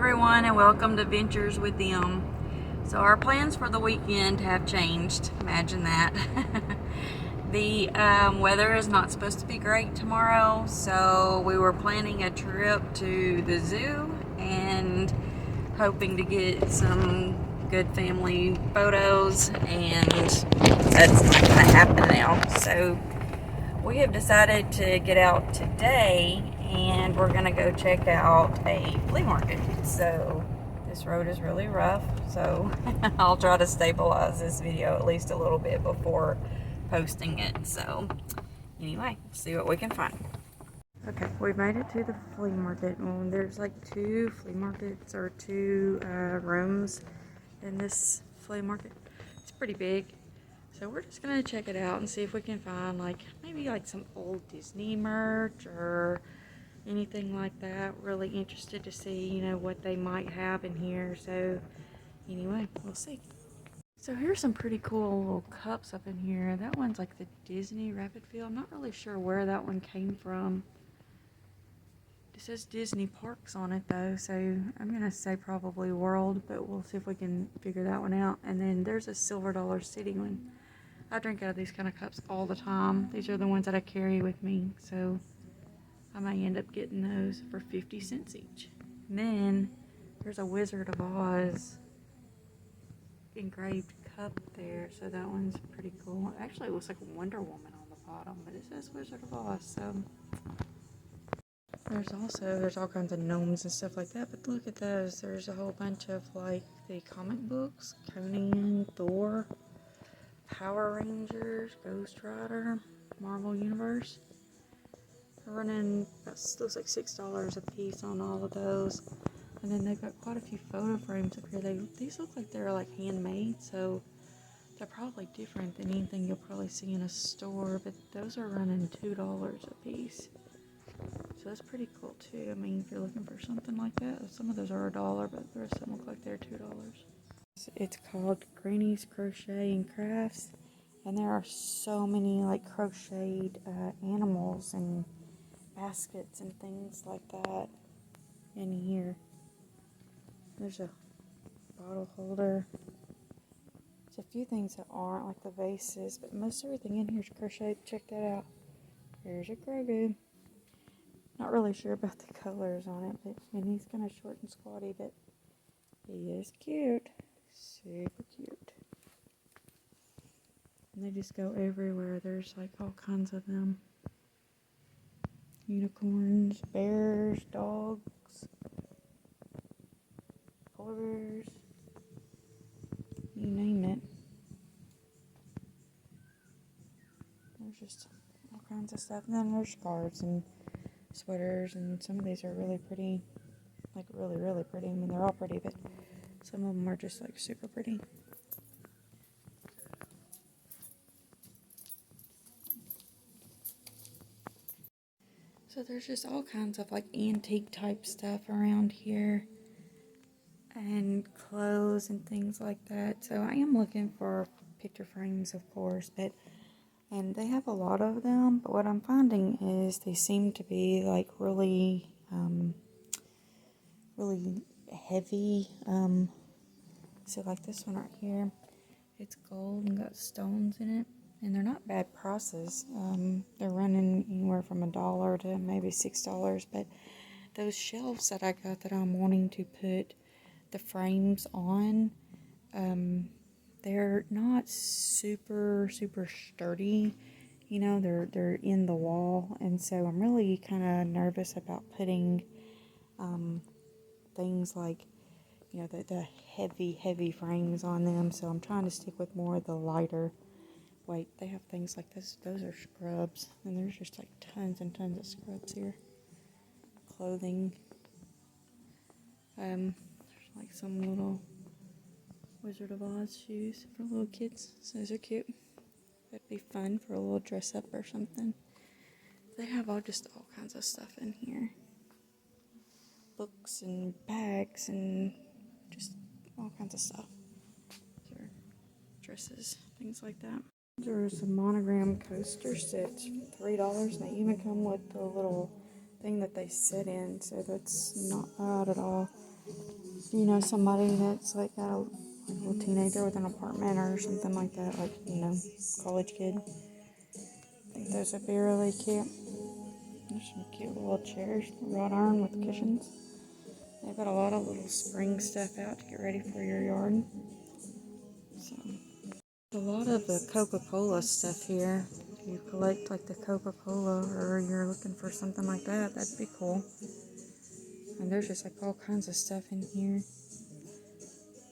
everyone, and welcome to Ventures with them. So our plans for the weekend have changed. Imagine that. The weather is not supposed to be great tomorrow, so we were planning a trip to the zoo and hoping to get some good family photos, and that's not going to happen now. So we have decided to get out today, and we're going to go check out a flea market. So this road is really rough, so I'll try to stabilize this video at least a little bit before posting it. So anyway, see what we can find. Okay, we've made it to the flea market. Well, there's like two flea markets, or two rooms in this flea market. It's pretty big. So we're just gonna check it out and see if we can find maybe some old Disney merch or anything like that. Really interested to see, what they might have in here. So anyway, we'll see. So here's some pretty cool little cups up in here. That one's like the Disney Rapid Fill. I'm not really sure where that one came from. It says Disney Parks on it though, so I'm gonna say probably World, but we'll see if we can figure that one out. And then there's a Silver Dollar City one. I drink out of these kind of cups all the time. These are the ones that I carry with me, so I may end up getting those for 50 cents each. And then there's a Wizard of Oz engraved cup there, so that one's pretty cool. Actually, it looks like Wonder Woman on the bottom, but it says Wizard of Oz. So there's all kinds of gnomes and stuff like that, but look at those. There's a whole bunch of the comic books: Conan, Thor, Power Rangers, Ghost Rider, Marvel Universe. They're running, that looks like $6 a piece on all of those. And then they've got quite a few photo frames up here. These look like they're handmade, so they're probably different than anything you'll probably see in a store, but those are running $2 a piece. So that's pretty cool too. I mean, if you're looking for something like that, some of those are $1, but the rest of them look like they're $2. It's called Granny's Crochet and Crafts, and there are so many crocheted animals and baskets and things like that in here. There's a bottle holder. There's a few things that aren't, like the vases, but most everything in here is crocheted. Check that out. Here's a Grogu. Not really sure about the colors on it, and he's kind of short and squatty, but he is cute. Super cute. And they just go everywhere. There's all kinds of them. Unicorns, bears, dogs, polar bears, you name it. There's just all kinds of stuff. And then there's scarves and sweaters, and some of these are really pretty, really, really pretty. I mean, they're all pretty, but some of them are just super pretty. So there's just all kinds of antique type stuff around here, and clothes and things like that. So I am looking for picture frames, of course, and they have a lot of them, but what I'm finding is they seem to be really really heavy. So this one right here, it's gold and got stones in it, and they're not bad prices. They're running anywhere from $1 to maybe $6, but those shelves that I got that I'm wanting to put the frames on, they're not super sturdy. They're in the wall, and so I'm really kind of nervous about putting things the heavy frames on them. So I'm trying to stick with more of the lighter weight. They have things like this. Those are scrubs, and there's just tons and tons of scrubs here. Clothing. There's some little Wizard of Oz shoes for little kids. So those are cute. That'd be fun for a little dress up or something. They have all kinds of stuff in here. Books and bags and just all kinds of stuff. These are dresses, things like that. There are some monogram coaster sets for $3, and they even come with the little thing that they sit in, so that's not bad at all. you know, somebody that's like got a little teenager with an apartment or something like that, like, you know, college kid. I think those would be really cute. There's some cute little chairs, wrought iron with cushions. They've got a lot of little spring stuff out to get ready for your yard. So, a lot of the Coca Cola stuff here. If you collect like the Coca Cola or you're looking for something like that, that'd be cool. And there's just like all kinds of stuff in here.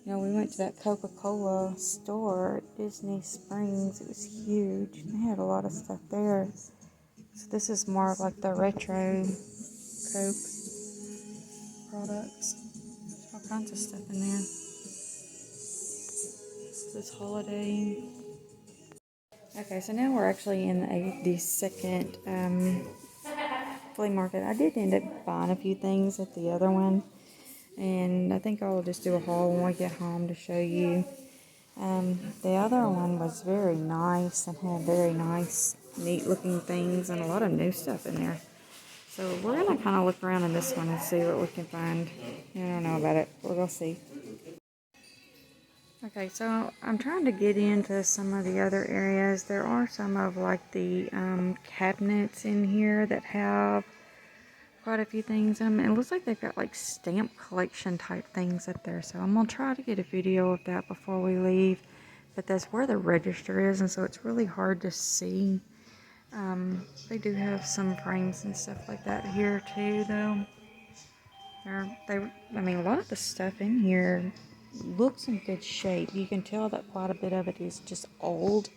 You know, we went to that Coca Cola store at Disney Springs. It was huge. They had a lot of stuff there. So this is more of like the retro Coke products. There's all kinds of stuff in there. This holiday. Okay, so now we're actually in the second flea market. I did end up buying a few things at the other one, and I think I'll just do a haul when we get home to show you. The other one was very nice and had very nice, neat looking things and a lot of new stuff in there. So we're going to kind of look around in this one and see what we can find. I don't know about it. We'll go see. Okay, so I'm trying to get into some of the other areas. There are some of like the cabinets in here that have quite a few things in them. It looks like they've got like stamp collection type things up there. So I'm going to try to get a video of that before we leave. But that's where the register is, and so it's really hard to see. They do have some frames and stuff like that here too, though. I mean, a lot of the stuff in here looks in good shape. You can tell that quite a bit of it is just old.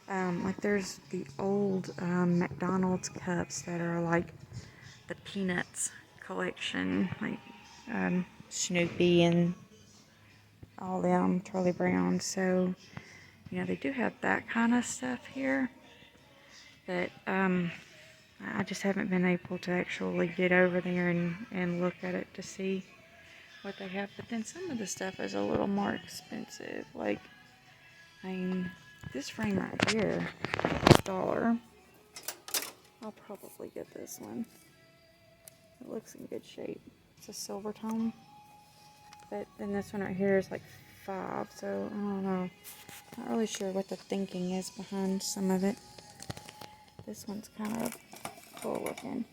Like there's the old McDonald's cups that are like the Peanuts collection, like Snoopy and all them, Charlie Brown. So, you know, they do have that kind of stuff here. But I just haven't been able to actually get over there and look at it to see what they have. But then some of the stuff is a little more expensive. Like, I mean, this frame right here, $1. I'll probably get this one. It looks in good shape. It's a silver tone. But then this one right here is like $5. So, I don't know. Not really sure what the thinking is behind some of it. This one's kind of cool looking.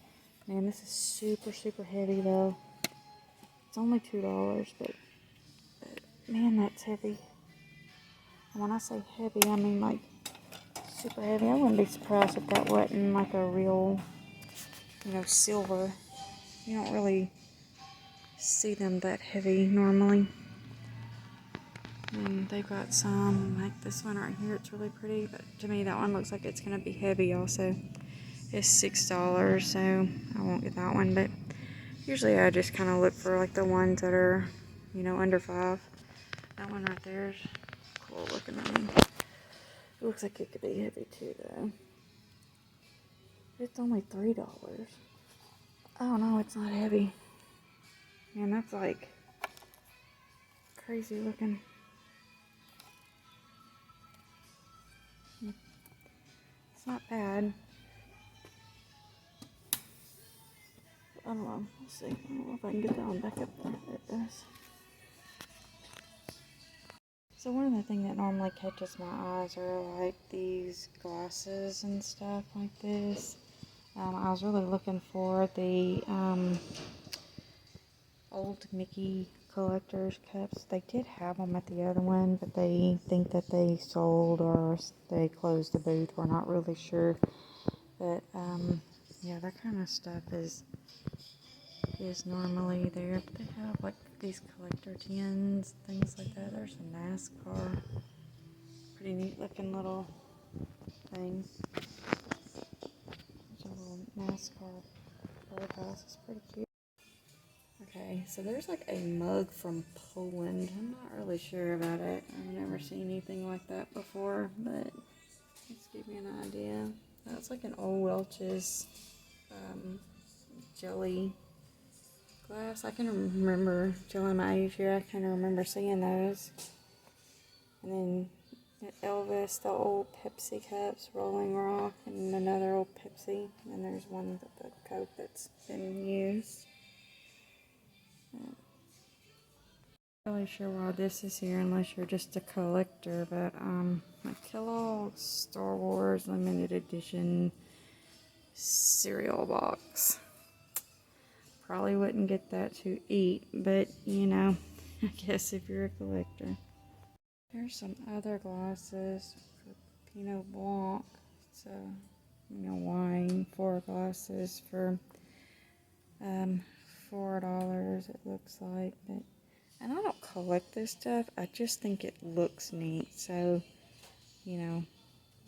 Man, this is super, super heavy though. It's only $2, but man, that's heavy. And when I say heavy, I mean like super heavy. I wouldn't be surprised if that wasn't like a real, you know, silver. You don't really see them that heavy normally. And they've got some, like this one right here, it's really pretty, but to me that one looks like it's going to be heavy also. It's $6, so I won't get that one, but usually I just kind of look for like the ones that are, you know, under $5. That one right there is cool looking. I mean, it looks like it could be heavy too though. It's only $3. Oh no, it's not heavy. Man, that's like crazy looking. It's not bad. I don't know. We'll see. I don't know if I can get that one back up there. There it does. So one of the things that normally catches my eyes are like these glasses and stuff like this. I was really looking for the old Mickey collector's cups. They did have them at the other one, but they think that they sold or they closed the booth. We're not really sure. But yeah, that kind of stuff is normally there. But they have like these collector tins, things like that. There's a NASCAR. Pretty neat looking little thing. There's a little NASCAR birdhouse. It's pretty cute. Okay, so there's like a mug from Poland. I'm not really sure about it. I've never seen anything like that before, but let's give you an idea. That's like an old Welch's jelly glass. I can remember, telling my age here, I can remember seeing those. And then Elvis, the old Pepsi cups, Rolling Rock, and another old Pepsi. And there's one with the Coke that's been used. Really sure why this is here unless you're just a collector, but my Kellogg's Star Wars limited edition cereal box. Probably wouldn't get that to eat, but you know, I guess if you're a collector. Here's some other glasses for Pinot Blanc. It's wine, 4 glasses for $4 it looks like, but and I don't collect this stuff, I just think it looks neat. So, you know,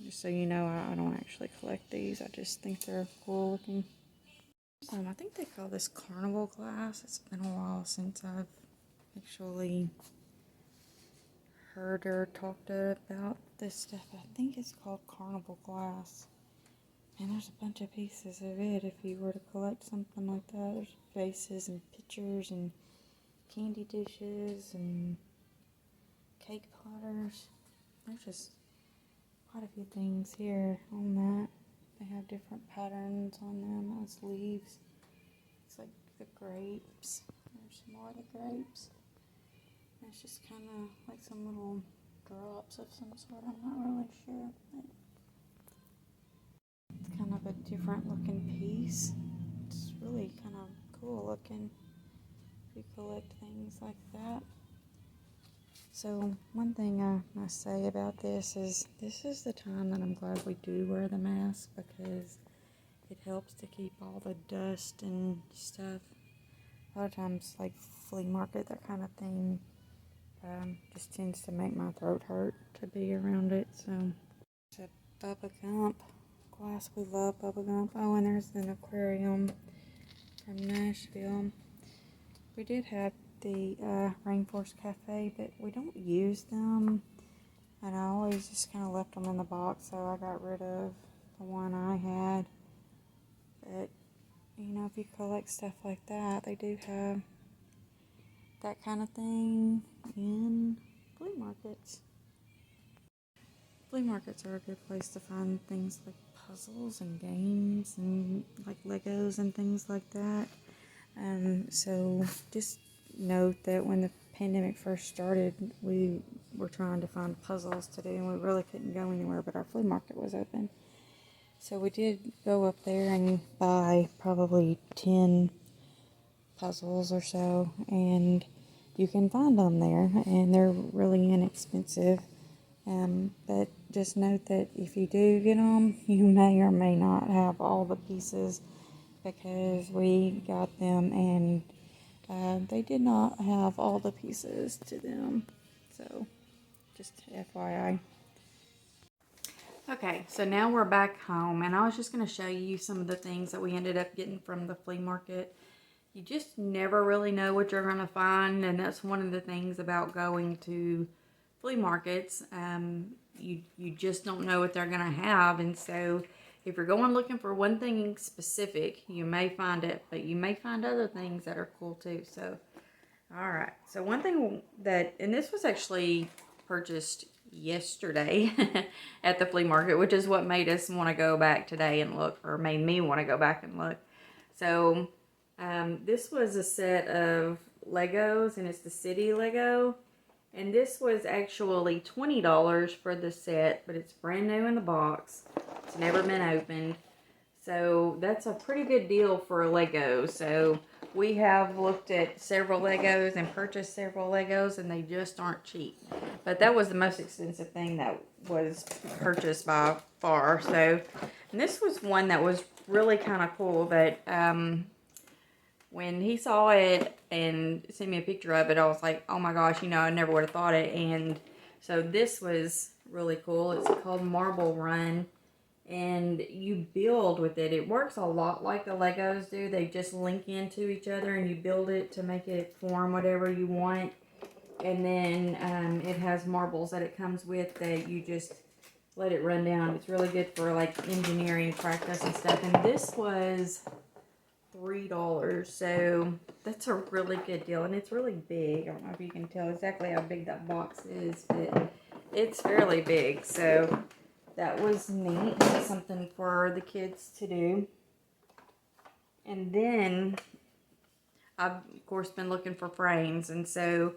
just so you know, I don't actually collect these. I just think they're cool looking. I think they call this Carnival Glass. It's been a while since I've actually heard or talked about this stuff. I think it's called Carnival Glass. And there's a bunch of pieces of it if you were to collect something like that. There's faces and pictures and candy dishes and cake platters. There's just quite a few things here on that. They have different patterns on them as leaves. It's like the grapes. There's some more of the grapes. It's just kind of like some little drops of some sort. I'm not really sure. But it's kind of a different looking piece. It's really kind of cool looking if you collect things like that. So one thing I must say about this is the time that I'm glad we do wear the mask, because it helps to keep all the dust and stuff. A lot of times, like flea market, that kind of thing, just tends to make my throat hurt to be around it. So it's a Bubba Gump glass. We love Bubba Gump. Oh, and there's an aquarium from Nashville. We did have the Rainforest Cafe, but we don't use them, and I always just kind of left them in the box, so I got rid of the one I had. But you know, if you collect stuff like that, they do have that kind of thing in flea markets. Flea markets are a good place to find things like puzzles and games and like Legos and things like that. So just note that when the pandemic first started, we were trying to find puzzles to do, and we really couldn't go anywhere, but our flea market was open. So we did go up there and buy probably 10 puzzles or so, and you can find them there, and they're really inexpensive. But just note that if you do get them, you may or may not have all the pieces, because we got them and they did not have all the pieces to them. So just FYI. Okay, so now we're back home, and I was just going to show you some of the things that we ended up getting from the flea market. You just never really know what you're going to find, and that's one of the things about going to flea markets. You just don't know what they're going to have, and so if you're going looking for one thing specific, you may find it, but you may find other things that are cool too. So, all right. So one thing that, and this was actually purchased yesterday at the flea market, which is what made us want to go back today and look, or made me want to go back and look. So this was a set of Legos, and it's the City Lego. And this was actually $20 for the set, but it's brand new in the box. It's never been opened. So that's a pretty good deal for a Lego. So we have looked at several Legos and purchased several Legos, and they just aren't cheap. But that was the most expensive thing that was purchased by far. So, and this was one that was really kind of cool, but when he saw it and sent me a picture of it, I was like, oh my gosh, you know, I never would have thought it. And so this was really cool. It's called Marble Run, and you build with it. It works a lot like the Legos do. They just link into each other, and you build it to make it form whatever you want. And then it has marbles that it comes with that you just let it run down. It's really good for like engineering practice and stuff. And this was $3, so that's a really good deal, and it's really big. I don't know if you can tell exactly how big that box is, but it's fairly big. So that was neat. That's something for the kids to do. And then I've of course been looking for frames, and so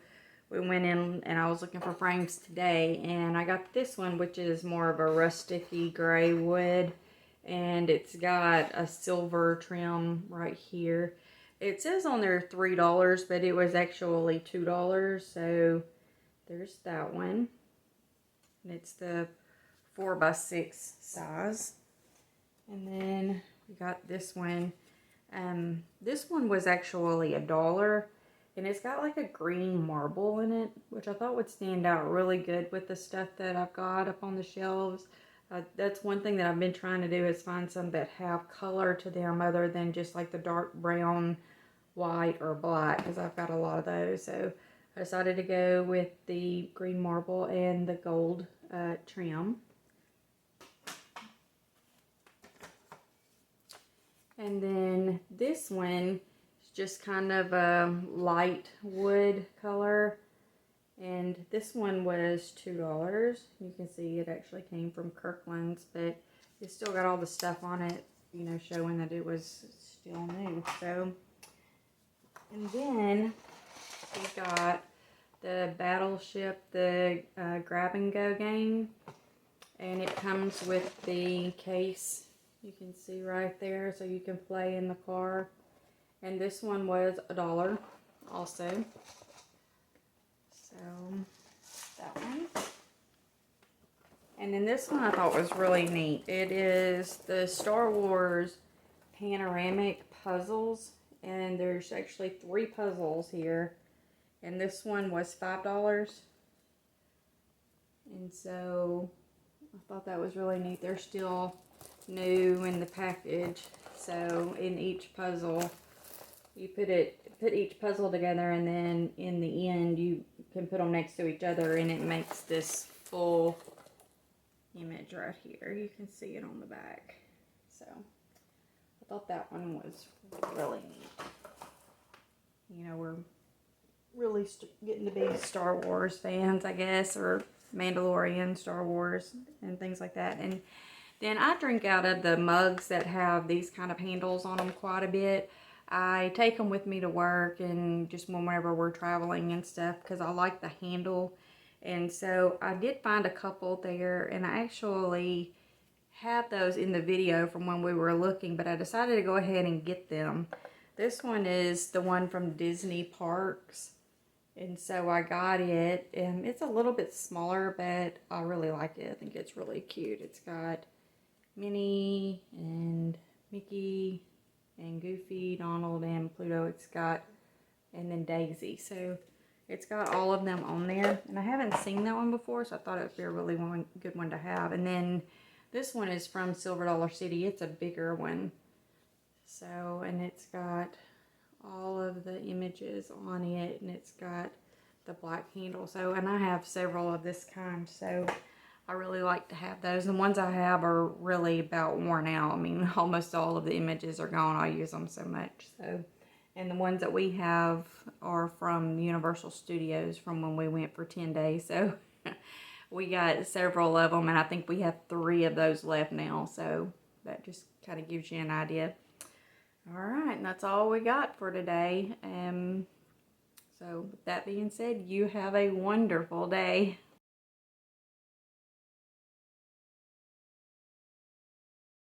we went in and I was looking for frames today, and I got this one, which is more of a rusticy gray wood, and it's got a silver trim right here. It says on there $3, but it was actually $2, so there's that one. And it's the 4x6 size. And then we got this one. This one was actually $1, and it's got like a green marble in it, which I thought would stand out really good with the stuff that I've got up on the shelves. That's one thing that I've been trying to do, is find some that have color to them other than just like the dark brown, white, or black, because I've got a lot of those. So I decided to go with the green marble and the gold trim. And then this one is just kind of a light wood color. And this one was $2. You can see it actually came from Kirkland's, but it still got all the stuff on it, you know, showing that it was still new. So, and then we got the Battleship, the grab and go game. And it comes with the case. You can see right there, so you can play in the car. And this one was $1 also. So, that one. And then this one I thought was really neat. It is the Star Wars panoramic puzzles. And there's actually 3 puzzles here. And this one was $5. And so, I thought that was really neat. They're still new in the package, so in each puzzle you put each puzzle together, and then in the end you can put them next to each other, and it makes this full image right here. You can see it on the back. So I thought that one was really neat. You know, we're really getting to be Star Wars fans, I guess, or Mandalorian, Star Wars, and things like that. And then I drink out of the mugs that have these kind of handles on them quite a bit. I take them with me to work and just whenever we're traveling and stuff, because I like the handle. And so I did find a couple there, and I actually have those in the video from when we were looking, but I decided to go ahead and get them. This one is the one from Disney Parks. And so I got it, and it's a little bit smaller, but I really like it. I think it's really cute. It's got Minnie and Mickey and Goofy, Donald, and Pluto. It's got, and then Daisy. So it's got all of them on there. And I haven't seen that one before, so I thought it would be a really good one to have. And then this one is from Silver Dollar City. It's a bigger one. So, and it's got all of the images on it, and it's got the black handle. So, and I have several of this kind, so I really like to have those. The ones I have are really about worn out. I mean, almost all of the images are gone. I use them so much. So, and the ones that we have are from Universal Studios from when we went for 10 days. So we got several of them, and I think we have 3 of those left now. So that just kind of gives you an idea. All right, and that's all we got for today. So with that being said, you have a wonderful day.